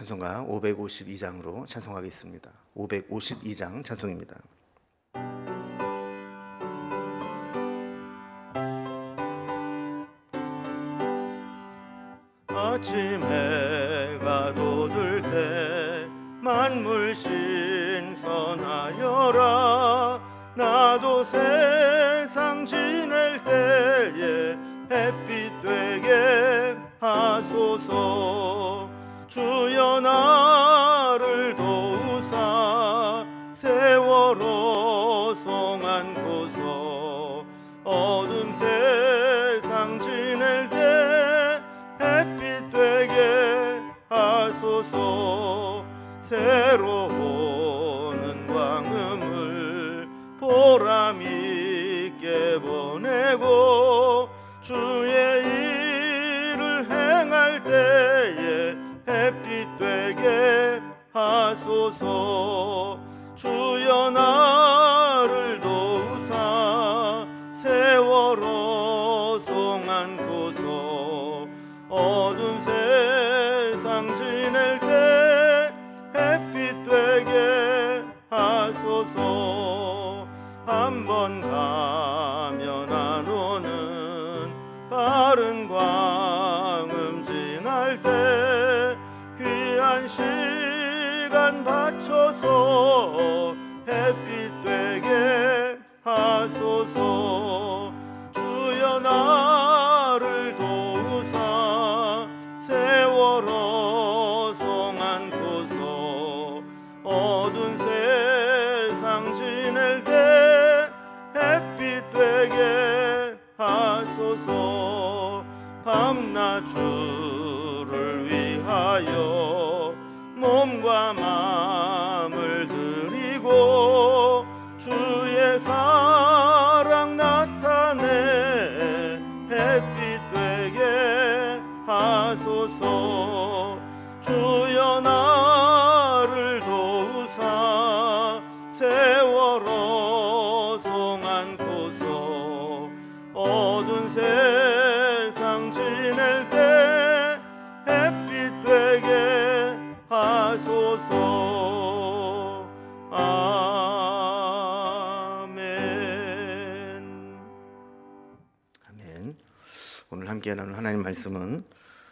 찬송가 552장으로 찬송하겠습니다. 552장 찬송입니다. 아침 해가 돋을 때 만물 신선하여라. 나도 세상 지낼 때에 햇빛 되게 하소서. 주여 나를 도우사 세월호 송안고서. 어두운 세상 지낼 때 햇빛 되게 하소서. 새로운 광음을 보람 있게 보내고 주의 일을 행할 때에 햇빛 되게 하소서. 주여 나를 도우사 세월호 송안고서. 어두운 세상 지낼 때 햇빛 되게 하소서. 한 번 가면 안 오는 빠른 광음 지날 때 귀한 시간 바쳐서 햇빛 되게 하소서. 주여 나를 도우사 세월호 송안고서. 어두운 세상 지낼 때 햇빛 되게 하소서. 밤낮 주를 위하여 몸과 마음을 드리고 주의 사랑 나타내 햇빛 되게 하소서. 주여 나를 도우사 세월호 송안고서. 어두운 세상 지낼 때 햇빛 되게 하소서. 아멘. 아멘. 오늘 함께 나눌 하나님 말씀은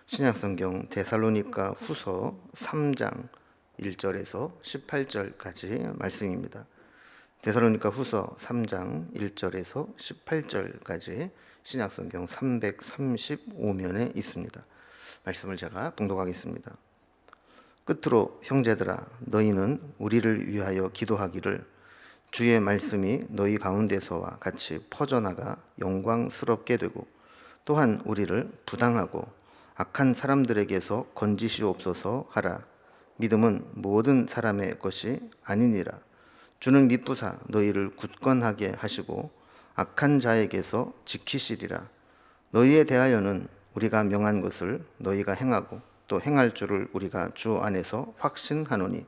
신약성경 데살로니가 후서 3장 1절에서 18절까지 말씀입니다. 데살로니가 후서 3장 1절에서 18절까지 신약성경 335면에 있습니다. 말씀을 제가 봉독하겠습니다. 끝으로 형제들아, 너희는 우리를 위하여 기도하기를, 주의 말씀이 너희 가운데서와 같이 퍼져나가 영광스럽게 되고 또한 우리를 부당하고 악한 사람들에게서 건지시옵소서 하라. 믿음은 모든 사람의 것이 아니니라. 주는 미쁘사 너희를 굳건하게 하시고 악한 자에게서 지키시리라. 너희에 대하여는 우리가 명한 것을 너희가 행하고 또 행할 줄을 우리가 주 안에서 확신하노니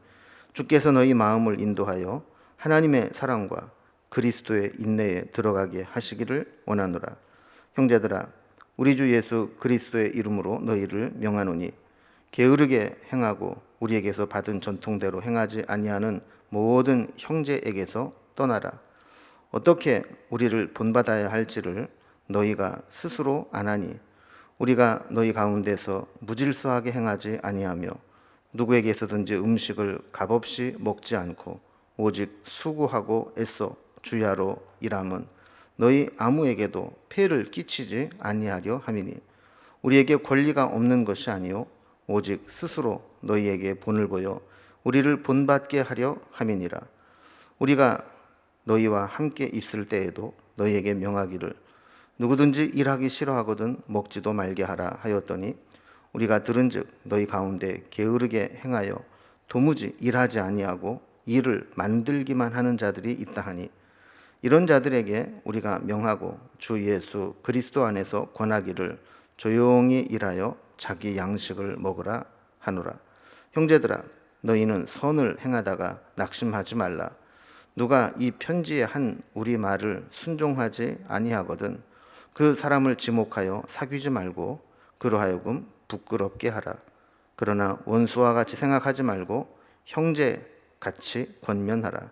주께서 너희 마음을 인도하여 하나님의 사랑과 그리스도의 인내에 들어가게 하시기를 원하노라. 형제들아, 우리 주 예수 그리스도의 이름으로 너희를 명하노니 게으르게 행하고 우리에게서 받은 전통대로 행하지 아니하는 모든 형제에게서 떠나라. 어떻게 우리를 본받아야 할지를 너희가 스스로 아나니 우리가 너희 가운데서 무질서하게 행하지 아니하며 누구에게서든지 음식을 값없이 먹지 않고 오직 수고하고 애써 주야로 일함은 너희 아무에게도 폐를 끼치지 아니하려 함이니 우리에게 권리가 없는 것이 아니요 오직 스스로 너희에게 본을 보여 우리를 본받게 하려 함이니라. 우리가 너희와 함께 있을 때에도 너희에게 명하기를 누구든지 일하기 싫어하거든 먹지도 말게 하라 하였더니 우리가 들은즉 너희 가운데 게으르게 행하여 도무지 일하지 아니하고 일을 만들기만 하는 자들이 있다 하니 이런 자들에게 우리가 명하고 주 예수 그리스도 안에서 권하기를 조용히 일하여 자기 양식을 먹으라 하노라. 형제들아, 너희는 선을 행하다가 낙심하지 말라. 누가 이 편지에 한 우리 말을 순종하지 아니하거든 그 사람을 지목하여 사귀지 말고 그로 하여금 부끄럽게 하라. 그러나 원수와 같이 생각하지 말고 형제 같이 권면하라.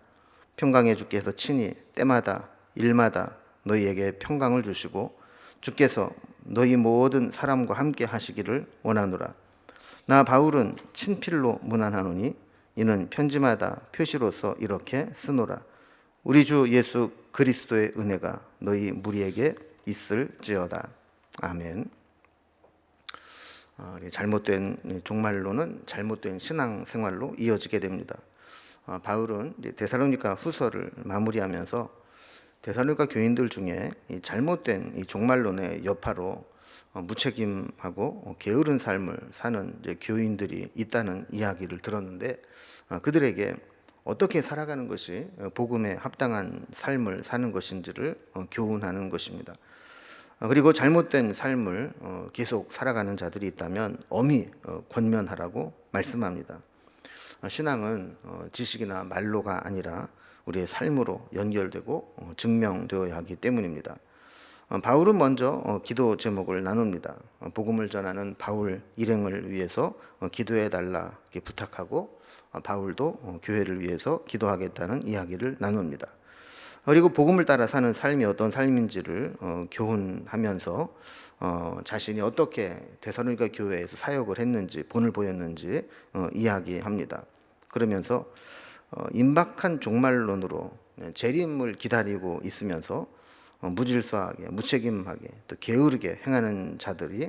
평강의 주께서 친히 때마다 일마다 너희에게 평강을 주시고 주께서 너희 모든 사람과 함께 하시기를 원하노라. 나 바울은 친필로 문안하노니 이는 편지마다 표시로서 이렇게 쓰노라. 우리 주 예수 그리스도의 은혜가 너희 무리에게 있을지어다. 아멘. 잘못된 종말론은 잘못된 신앙생활로 이어지게 됩니다. 바울은 데살로니가 후서를 마무리하면서 데살로니가 교인들 중에 이 잘못된 이 종말론의 여파로 무책임하고 게으른 삶을 사는 교인들이 있다는 이야기를 들었는데, 그들에게 어떻게 살아가는 것이 복음에 합당한 삶을 사는 것인지를 교훈하는 것입니다. 그리고 잘못된 삶을 계속 살아가는 자들이 있다면 엄히 권면하라고 말씀합니다. 신앙은 지식이나 말로가 아니라 우리의 삶으로 연결되고 증명되어야 하기 때문입니다. 바울은 먼저 기도 제목을 나눕니다. 복음을 전하는 바울 일행을 위해서 기도해 달라 부탁하고, 바울도 교회를 위해서 기도하겠다는 이야기를 나눕니다. 그리고 복음을 따라 사는 삶이 어떤 삶인지를 교훈하면서 자신이 어떻게 데살로니가 교회에서 사역을 했는지, 본을 보였는지 이야기합니다. 그러면서 임박한 종말론으로 재림을 기다리고 있으면서 무질서하게, 무책임하게, 또 게으르게 행하는 자들이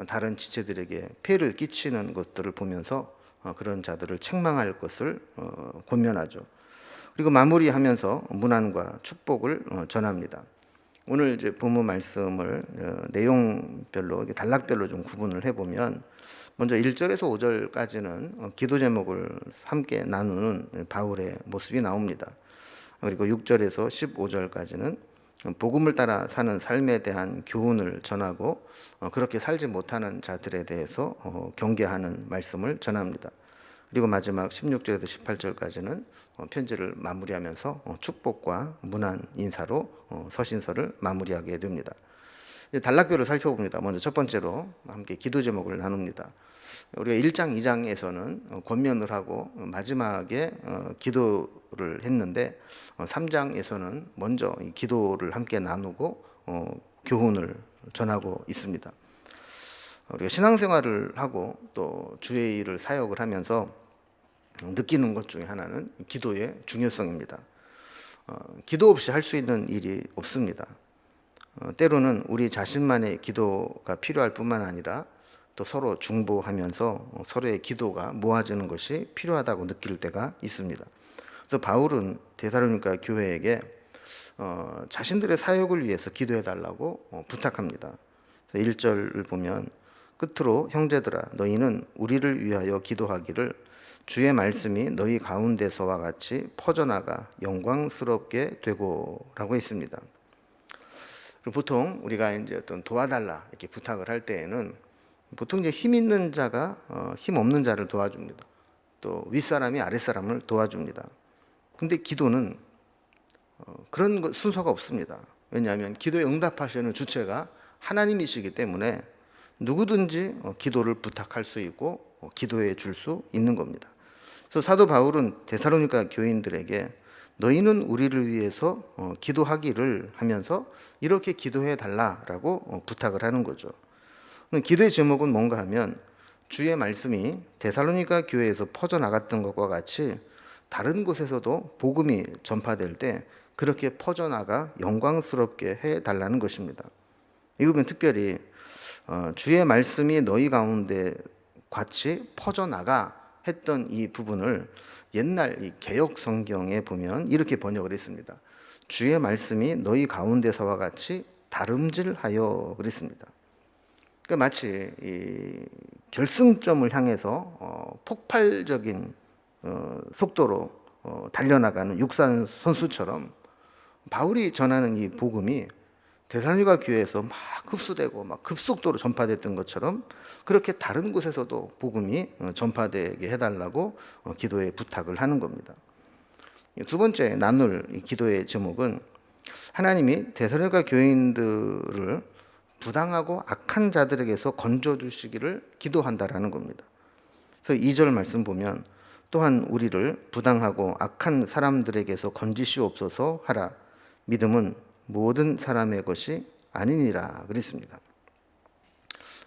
다른 지체들에게 폐를 끼치는 것들을 보면서 그런 자들을 책망할 것을 권면하죠. 그리고 마무리하면서 문안과 축복을 전합니다. 오늘 이제 본문 말씀을 내용별로, 단락별로 좀 구분을 해보면, 먼저 1절에서 5절까지는 기도 제목을 함께 나누는 바울의 모습이 나옵니다. 그리고 6절에서 15절까지는 복음을 따라 사는 삶에 대한 교훈을 전하고, 그렇게 살지 못하는 자들에 대해서 경계하는 말씀을 전합니다. 그리고 마지막 16절에서 18절까지는 편지를 마무리하면서 축복과 문안 인사로 서신서를 마무리하게 됩니다. 단락별로 살펴봅니다. 먼저 첫 번째로 함께 기도 제목을 나눕니다. 우리가 1장, 2장에서는 권면을 하고 마지막에 기도를 했는데, 3장에서는 먼저 기도를 함께 나누고 교훈을 전하고 있습니다. 우리가 신앙생활을 하고 또 주의 일을 사역을 하면서 느끼는 것 중에 하나는 기도의 중요성입니다. 기도 없이 할 수 있는 일이 없습니다. 때로는 우리 자신만의 기도가 필요할 뿐만 아니라 또 서로 중보하면서 서로의 기도가 모아지는 것이 필요하다고 느낄 때가 있습니다. 그래서 바울은 데살로니가 교회에게 자신들의 사역을 위해서 기도해 달라고 부탁합니다. 1절을 보면 끝으로 형제들아 너희는 우리를 위하여 기도하기를 주의 말씀이 너희 가운데서와 같이 퍼져나가 영광스럽게 되고라고 했습니다. 보통 우리가 이제 어떤 도와달라 이렇게 부탁을 할 때에는 보통 이제 힘 있는 자가 힘 없는 자를 도와줍니다. 또 윗사람이 아랫사람을 도와줍니다. 근데 기도는 그런 순서가 없습니다. 왜냐하면 기도에 응답하시는 주체가 하나님이시기 때문에 누구든지 기도를 부탁할 수 있고 기도해 줄 수 있는 겁니다. 그래서 사도 바울은 데살로니가 교인들에게 너희는 우리를 위해서 기도하기를 하면서 이렇게 기도해 달라라고 부탁을 하는 거죠. 기도의 제목은 뭔가 하면 주의 말씀이 데살로니가 교회에서 퍼져나갔던 것과 같이 다른 곳에서도 복음이 전파될 때 그렇게 퍼져나가 영광스럽게 해달라는 것입니다. 이 부분 특별히 주의 말씀이 너희 가운데 같이 퍼져나가 했던 이 부분을 옛날 이 개역 성경에 보면 이렇게 번역을 했습니다. 주의 말씀이 너희 가운데서와 같이 다름질하여 그랬습니다. 그러니까 마치 이 결승점을 향해서 폭발적인 속도로 달려나가는 육상 선수처럼 바울이 전하는 이 복음이 데살로니가 교회에서 막 흡수되고 막 급속도로 전파됐던 것처럼 그렇게 다른 곳에서도 복음이 전파되게 해달라고 기도에 부탁을 하는 겁니다. 두 번째 나눌 기도의 제목은 하나님이 데살로니가 교인들을 부당하고 악한 자들에게서 건져주시기를 기도한다라는 겁니다. 그래서 2절 말씀 보면 또한 우리를 부당하고 악한 사람들에게서 건지시옵소서 하라. 믿음은 모든 사람의 것이 아니니라 그랬습니다.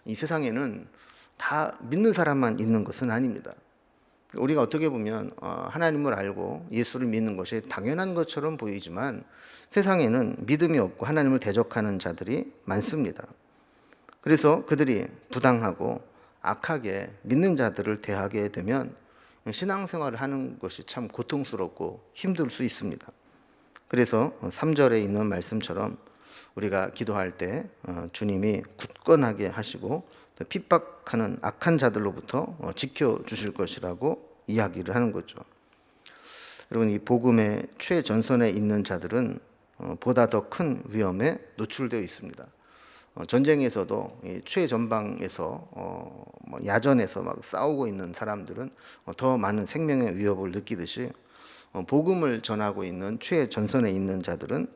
이 세상에는 다 믿는 사람만 있는 것은 아닙니다. 우리가 어떻게 보면 하나님을 알고 예수를 믿는 것이 당연한 것처럼 보이지만 세상에는 믿음이 없고 하나님을 대적하는 자들이 많습니다. 그래서 그들이 부당하고 악하게 믿는 자들을 대하게 되면 신앙생활을 하는 것이 참 고통스럽고 힘들 수 있습니다. 그래서 3절에 있는 말씀처럼 우리가 기도할 때 주님이 굳건하게 하시고 핍박하는 악한 자들로부터 지켜주실 것이라고 이야기를 하는 거죠. 여러분, 이 복음의 최전선에 있는 자들은 보다 더 큰 위험에 노출되어 있습니다. 전쟁에서도 최전방에서 야전에서 막 싸우고 있는 사람들은 더 많은 생명의 위협을 느끼듯이 복음을 전하고 있는 최전선에 있는 자들은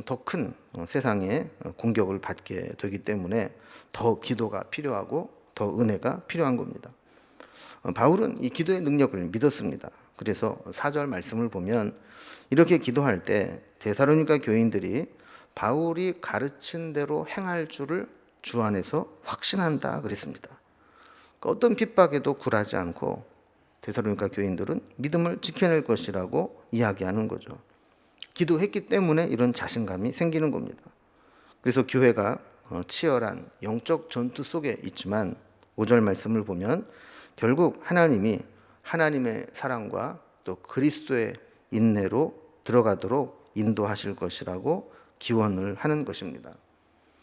더 큰 세상의 공격을 받게 되기 때문에 더 기도가 필요하고 더 은혜가 필요한 겁니다. 바울은 이 기도의 능력을 믿었습니다. 그래서 4절 말씀을 보면 이렇게 기도할 때 데살로니가 교인들이 바울이 가르친 대로 행할 줄을 주 안에서 확신한다 그랬습니다. 그러니까 어떤 핍박에도 굴하지 않고 데살로니가 교인들은 믿음을 지켜낼 것이라고 이야기하는 거죠. 기도했기 때문에 이런 자신감이 생기는 겁니다. 그래서 교회가 치열한 영적 전투 속에 있지만 5절 말씀을 보면 결국 하나님이 하나님의 사랑과 또 그리스도의 인내로 들어가도록 인도하실 것이라고 기원을 하는 것입니다.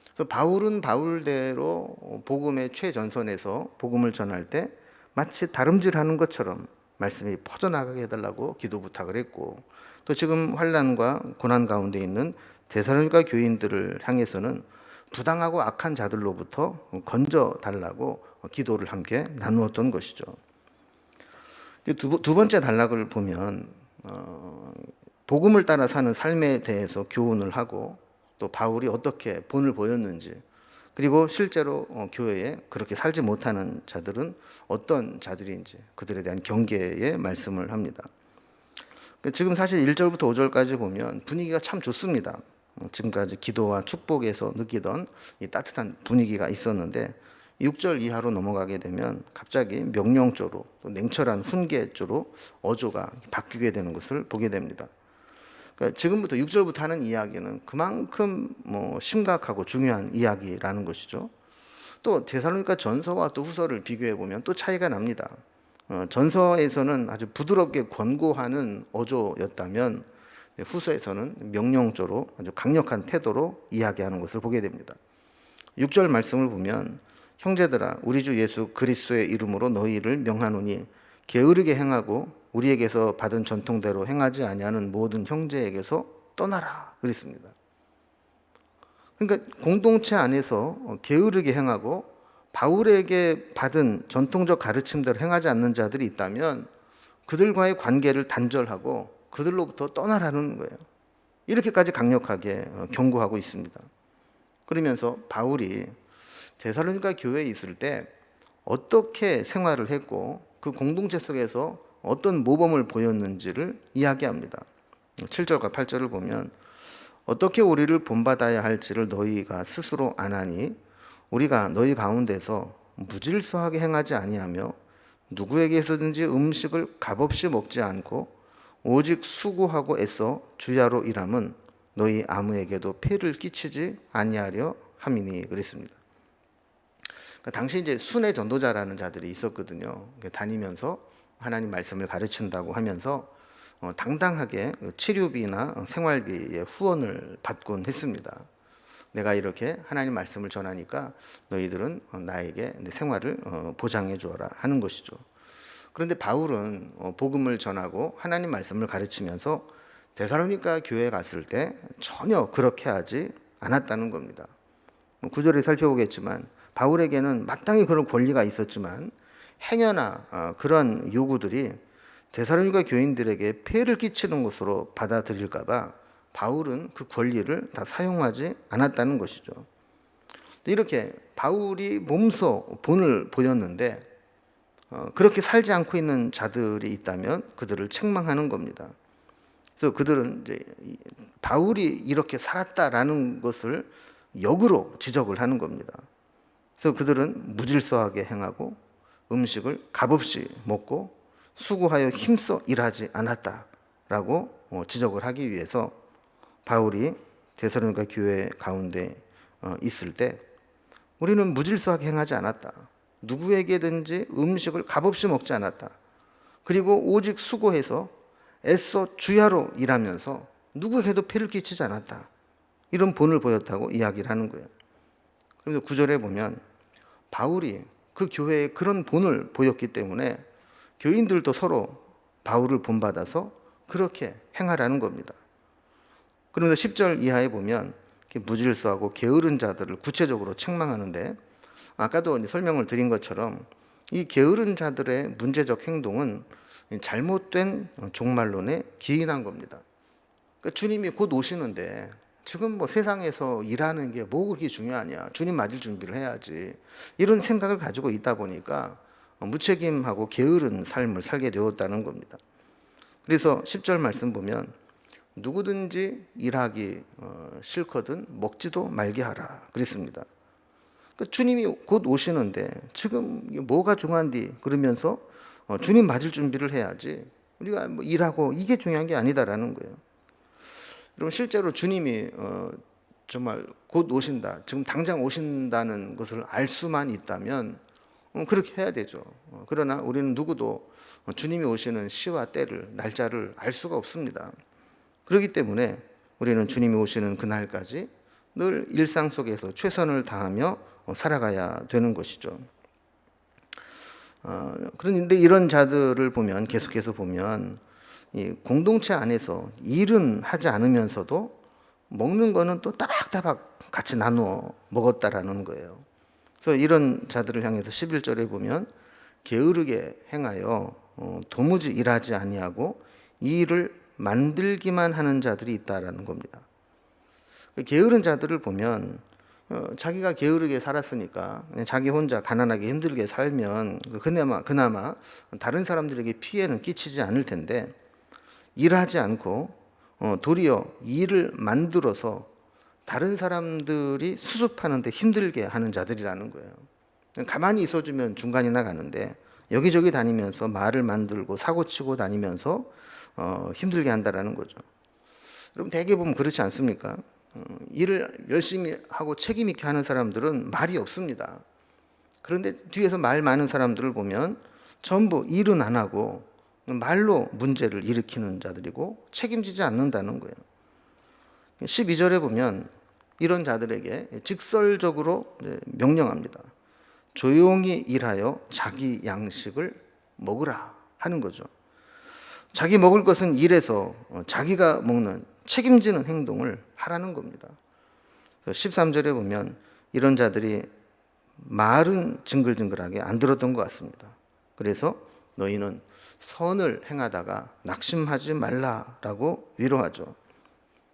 그래서 바울은 바울대로 복음의 최전선에서 복음을 전할 때 마치 다름질하는 것처럼 말씀이 퍼져나가게 해달라고 기도 부탁을 했고, 또 지금 환난과 고난 가운데 있는 데살로니가 교인들을 향해서는 부당하고 악한 자들로부터 건져 달라고 기도를 함께 나누었던 것이죠. 두 번째 단락을 보면 복음을 따라 사는 삶에 대해서 교훈을 하고 또 바울이 어떻게 본을 보였는지, 그리고 실제로 교회에 그렇게 살지 못하는 자들은 어떤 자들인지 그들에 대한 경계의 말씀을 합니다. 지금 사실 1절부터 5절까지 보면 분위기가 참 좋습니다. 지금까지 기도와 축복에서 느끼던 이 따뜻한 분위기가 있었는데 6절 이하로 넘어가게 되면 갑자기 명령조로 또 냉철한 훈계조로 어조가 바뀌게 되는 것을 보게 됩니다. 그러니까 지금부터 6절부터 하는 이야기는 그만큼 심각하고 중요한 이야기라는 것이죠. 또 데살로니가 전서와 또 후서를 비교해 보면 또 차이가 납니다. 전서에서는 아주 부드럽게 권고하는 어조였다면 후서에서는 명령조로 아주 강력한 태도로 이야기하는 것을 보게 됩니다. 6절 말씀을 보면 형제들아 우리 주 예수 그리스도의 이름으로 너희를 명하노니 게으르게 행하고 우리에게서 받은 전통대로 행하지 아니하는 모든 형제에게서 떠나라 그랬습니다. 그러니까 공동체 안에서 게으르게 행하고 바울에게 받은 전통적 가르침대로 행하지 않는 자들이 있다면 그들과의 관계를 단절하고 그들로부터 떠나라는 거예요. 이렇게까지 강력하게 경고하고 있습니다. 그러면서 바울이 데살로니가 교회에 있을 때 어떻게 생활을 했고 그 공동체 속에서 어떤 모범을 보였는지를 이야기합니다. 7절과 8절을 보면 어떻게 우리를 본받아야 할지를 너희가 스스로 아나니 우리가 너희 가운데서 무질서하게 행하지 아니하며 누구에게서든지 음식을 값없이 먹지 않고 오직 수고하고 애써 주야로 일함은 너희 아무에게도 폐를 끼치지 아니하려 함이니 그랬습니다. 그러니까 당시 이제 순회 전도자라는 자들이 있었거든요. 다니면서 하나님 말씀을 가르친다고 하면서 당당하게 치료비나 생활비의 후원을 받곤 했습니다. 내가 이렇게 하나님 말씀을 전하니까 너희들은 나에게 내 생활을 보장해 주어라 하는 것이죠. 그런데 바울은 복음을 전하고 하나님 말씀을 가르치면서 데살로니가 교회에 갔을 때 전혀 그렇게 하지 않았다는 겁니다. 구절을 살펴보겠지만 바울에게는 마땅히 그런 권리가 있었지만 행여나 그런 요구들이 데살로니가 교인들에게 폐를 끼치는 것으로 받아들일까 봐 바울은 그 권리를 다 사용하지 않았다는 것이죠. 이렇게 바울이 몸소 본을 보였는데 그렇게 살지 않고 있는 자들이 있다면 그들을 책망하는 겁니다. 그래서 그들은 이제 바울이 이렇게 살았다라는 것을 역으로 지적을 하는 겁니다. 그래서 그들은 무질서하게 행하고 음식을 값없이 먹고 수고하여 힘써 일하지 않았다라고 지적을 하기 위해서 바울이 데살로니가 교회 가운데 있을 때 우리는 무질서하게 행하지 않았다. 누구에게든지 음식을 값없이 먹지 않았다. 그리고 오직 수고해서 애써 주야로 일하면서 누구에게도 폐를 끼치지 않았다. 이런 본을 보였다고 이야기를 하는 거예요. 그래서 9절에 보면 바울이 그 교회에 그런 본을 보였기 때문에 교인들도 서로 바울을 본받아서 그렇게 행하라는 겁니다. 그러면서 10절 이하에 보면 무질서하고 게으른 자들을 구체적으로 책망하는데, 아까도 설명을 드린 것처럼 이 게으른 자들의 문제적 행동은 잘못된 종말론에 기인한 겁니다. 그러니까 주님이 곧 오시는데 지금 세상에서 일하는 게 뭐 그렇게 중요하냐, 주님 맞을 준비를 해야지, 이런 생각을 가지고 있다 보니까 무책임하고 게으른 삶을 살게 되었다는 겁니다. 그래서 10절 말씀 보면 누구든지 일하기 싫거든 먹지도 말게 하라 그랬습니다. 그러니까 주님이 곧 오시는데 지금 뭐가 중요한디 그러면서 주님 맞을 준비를 해야지, 우리가 일하고 이게 중요한 게 아니다라는 거예요. 여러분, 실제로 주님이 정말 곧 오신다, 지금 당장 오신다는 것을 알 수만 있다면 그렇게 해야 되죠. 그러나 우리는 누구도 주님이 오시는 시와 때를, 날짜를 알 수가 없습니다. 그렇기 때문에 우리는 주님이 오시는 그날까지 늘 일상 속에서 최선을 다하며 살아가야 되는 것이죠. 그런데 이런 자들을 보면, 계속해서 보면 이 공동체 안에서 일은 하지 않으면서도 먹는 거는 또 따박따박 같이 나누어 먹었다라는 거예요. 그래서 이런 자들을 향해서 11절에 보면 게으르게 행하여 도무지 일하지 아니하고 이 일을 만들기만 하는 자들이 있다라는 겁니다. 게으른 자들을 보면 자기가 게으르게 살았으니까 그냥 자기 혼자 가난하게 힘들게 살면 그나마 다른 사람들에게 피해는 끼치지 않을 텐데, 일하지 않고 도리어 일을 만들어서 다른 사람들이 수습하는 데 힘들게 하는 자들이라는 거예요. 가만히 있어주면 중간이나 가는데 여기저기 다니면서 말을 만들고 사고치고 다니면서 힘들게 한다라는 거죠. 여러분, 대개 보면 그렇지 않습니까? 일을 열심히 하고 책임 있게 하는 사람들은 말이 없습니다. 그런데 뒤에서 말 많은 사람들을 보면 전부 일은 안 하고 말로 문제를 일으키는 자들이고 책임지지 않는다는 거예요. 12절에 보면 이런 자들에게 직설적으로 명령합니다. 조용히 일하여 자기 양식을 먹으라 하는 거죠. 자기 먹을 것은 일해서 자기가 먹는 책임지는 행동을 하라는 겁니다. 13절에 보면 이런 자들이 말은 징글징글하게 안 들었던 것 같습니다. 그래서 너희는 선을 행하다가 낙심하지 말라라고 위로하죠.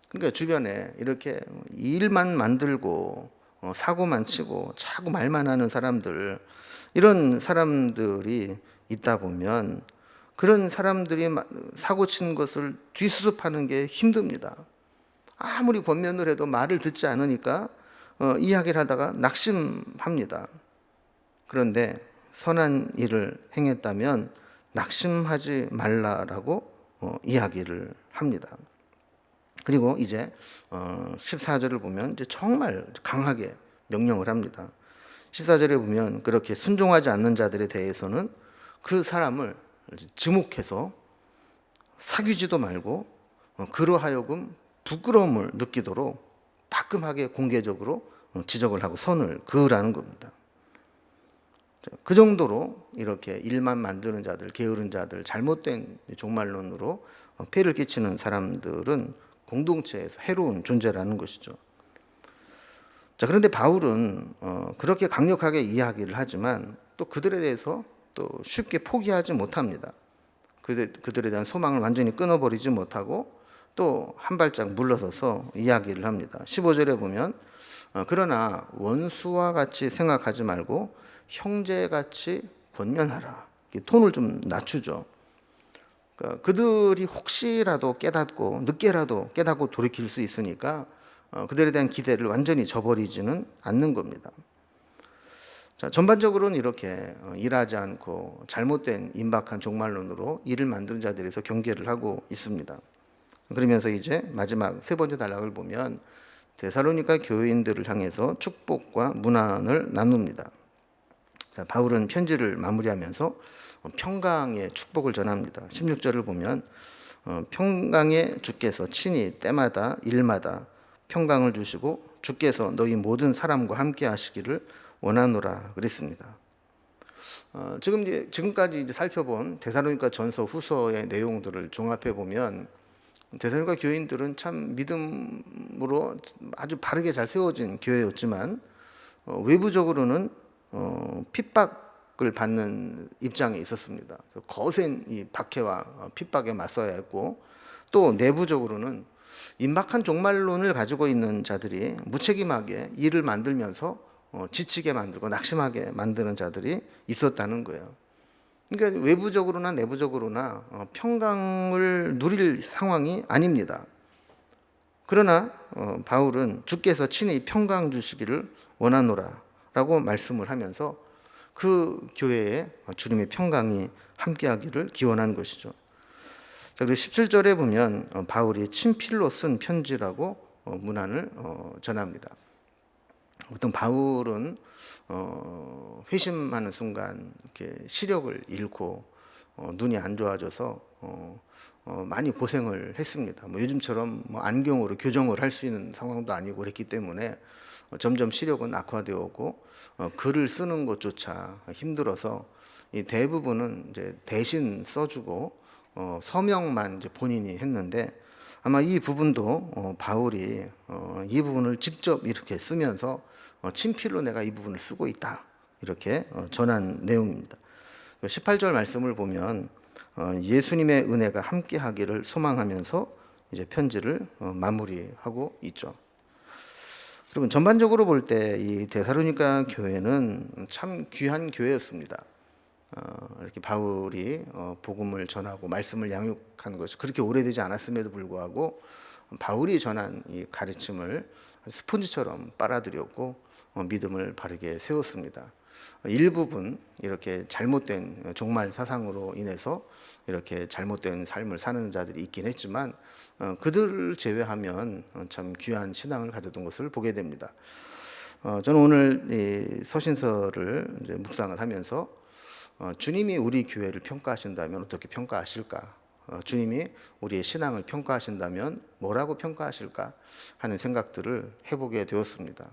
그러니까 주변에 이렇게 일만 만들고 사고만 치고 자꾸 말만 하는 사람들, 이런 사람들이 있다 보면 그런 사람들이 사고 친 것을 뒤수습하는 게 힘듭니다. 아무리 권면을 해도 말을 듣지 않으니까 이야기를 하다가 낙심합니다. 그런데 선한 일을 행했다면 낙심하지 말라라고 이야기를 합니다. 그리고 이제 14절을 보면 이제 정말 강하게 명령을 합니다. 14절에 보면 그렇게 순종하지 않는 자들에 대해서는 그 사람을 지목해서 사귀지도 말고 그로 하여금 부끄러움을 느끼도록 따끔하게 공개적으로 지적을 하고 선을 그으라는 겁니다. 그 정도로 이렇게 일만 만드는 자들, 게으른 자들, 잘못된 종말론으로 폐를 끼치는 사람들은 공동체에서 해로운 존재라는 것이죠. 자, 그런데 바울은 그렇게 강력하게 이야기를 하지만 또 그들에 대해서 또 쉽게 포기하지 못합니다. 그들에 대한 소망을 완전히 끊어버리지 못하고 또 한 발짝 물러서서 이야기를 합니다. 15절에 보면 그러나 원수와 같이 생각하지 말고 형제같이 권면하라. 톤을 좀 낮추죠. 그러니까 그들이 혹시라도 깨닫고 늦게라도 깨닫고 돌이킬 수 있으니까 그들에 대한 기대를 완전히 저버리지는 않는 겁니다. 자, 전반적으로는 이렇게 일하지 않고 잘못된 임박한 종말론으로 일을 만드는 자들에서 경계를 하고 있습니다. 그러면서 이제 마지막 세 번째 단락을 보면 데살로니가 교인들을 향해서 축복과 문안을 나눕니다. 자, 바울은 편지를 마무리하면서 평강의 축복을 전합니다. 16절을 보면 평강의 주께서 친히 때마다 일마다 평강을 주시고 주께서 너희 모든 사람과 함께 하시기를 원하노라 그랬습니다. 지금까지 이제 살펴본 데살로니가 전서 후서의 내용들을 종합해 보면 데살로니가 교인들은 참 믿음으로 아주 바르게 잘 세워진 교회였지만 외부적으로는 핍박을 받는 입장에 있었습니다. 거센 이 박해와 핍박에 맞서야 했고, 또 내부적으로는 임박한 종말론을 가지고 있는 자들이 무책임하게 일을 만들면서 지치게 만들고 낙심하게 만드는 자들이 있었다는 거예요. 그러니까 외부적으로나 내부적으로나 평강을 누릴 상황이 아닙니다. 그러나 바울은 주께서 친히 평강 주시기를 원하노라 라고 말씀을 하면서 그 교회에 주님의 평강이 함께하기를 기원한 것이죠. 자, 그리고 17절에 보면 바울이 친필로 쓴 편지라고 문안을 전합니다. 보통 바울은 회심하는 순간 이렇게 시력을 잃고 눈이 안 좋아져서 많이 고생을 했습니다. 뭐 요즘처럼 뭐 안경으로 교정을 할 수 있는 상황도 아니고 그랬기 때문에 점점 시력은 악화되었고 글을 쓰는 것조차 힘들어서 이 대부분은 이제 대신 써주고 서명만 이제 본인이 했는데, 아마 이 부분도 바울이 이 부분을 직접 이렇게 쓰면서 친필로 내가 이 부분을 쓰고 있다 이렇게 전한 내용입니다. 18절 말씀을 보면 예수님의 은혜가 함께하기를 소망하면서 이제 편지를 마무리하고 있죠. 그리고 전반적으로 볼 때 이 데살로니가 교회는 참 귀한 교회였습니다. 이렇게 바울이 복음을 전하고 말씀을 양육한 것이 그렇게 오래되지 않았음에도 불구하고 바울이 전한 이 가르침을 스폰지처럼 빨아들였고 믿음을 바르게 세웠습니다. 일부분 이렇게 잘못된 종말 사상으로 인해서 이렇게 잘못된 삶을 사는 자들이 있긴 했지만 그들을 제외하면 참 귀한 신앙을 가졌던 것을 보게 됩니다. 저는 오늘 이 서신서를 이제 묵상을 하면서 주님이 우리 교회를 평가하신다면 어떻게 평가하실까? 주님이 우리의 신앙을 평가하신다면 뭐라고 평가하실까? 하는 생각들을 해보게 되었습니다.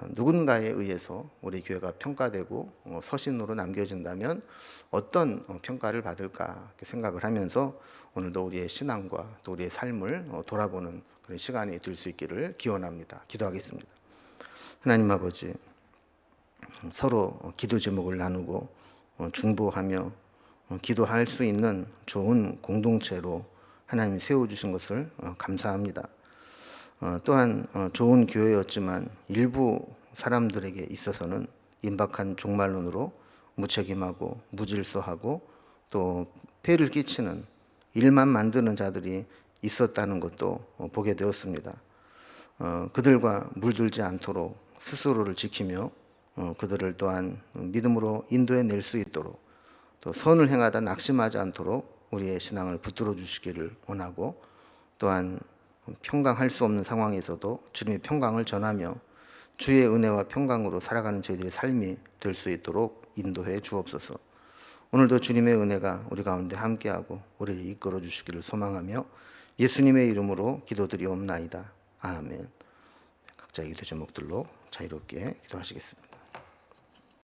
누군가에 의해서 우리 교회가 평가되고 서신으로 남겨진다면 어떤 평가를 받을까 생각을 하면서 오늘도 우리의 신앙과 또 우리의 삶을 돌아보는 그런 시간이 될 수 있기를 기원합니다. 기도하겠습니다. 하나님 아버지, 서로 기도 제목을 나누고 중보하며 기도할 수 있는 좋은 공동체로 하나님 세워주신 것을 감사합니다. 또한 좋은 교회였지만 일부 사람들에게 있어서는 임박한 종말론으로 무책임하고 무질서하고 또 폐를 끼치는 일만 만드는 자들이 있었다는 것도 보게 되었습니다. 그들과 물들지 않도록 스스로를 지키며 그들을 또한 믿음으로 인도해 낼 수 있도록 또 선을 행하다 낙심하지 않도록 우리의 신앙을 붙들어 주시기를 원하고, 또한 평강할 수 없는 상황에서도 주님의 평강을 전하며 주의 은혜와 평강으로 살아가는 저희들의 삶이 될 수 있도록 인도해 주옵소서. 오늘도 주님의 은혜가 우리 가운데 함께하고 우리를 이끌어 주시기를 소망하며 예수님의 이름으로 기도드리옵나이다. 아멘. 각자의 기도 제목들로 자유롭게 기도하시겠습니다.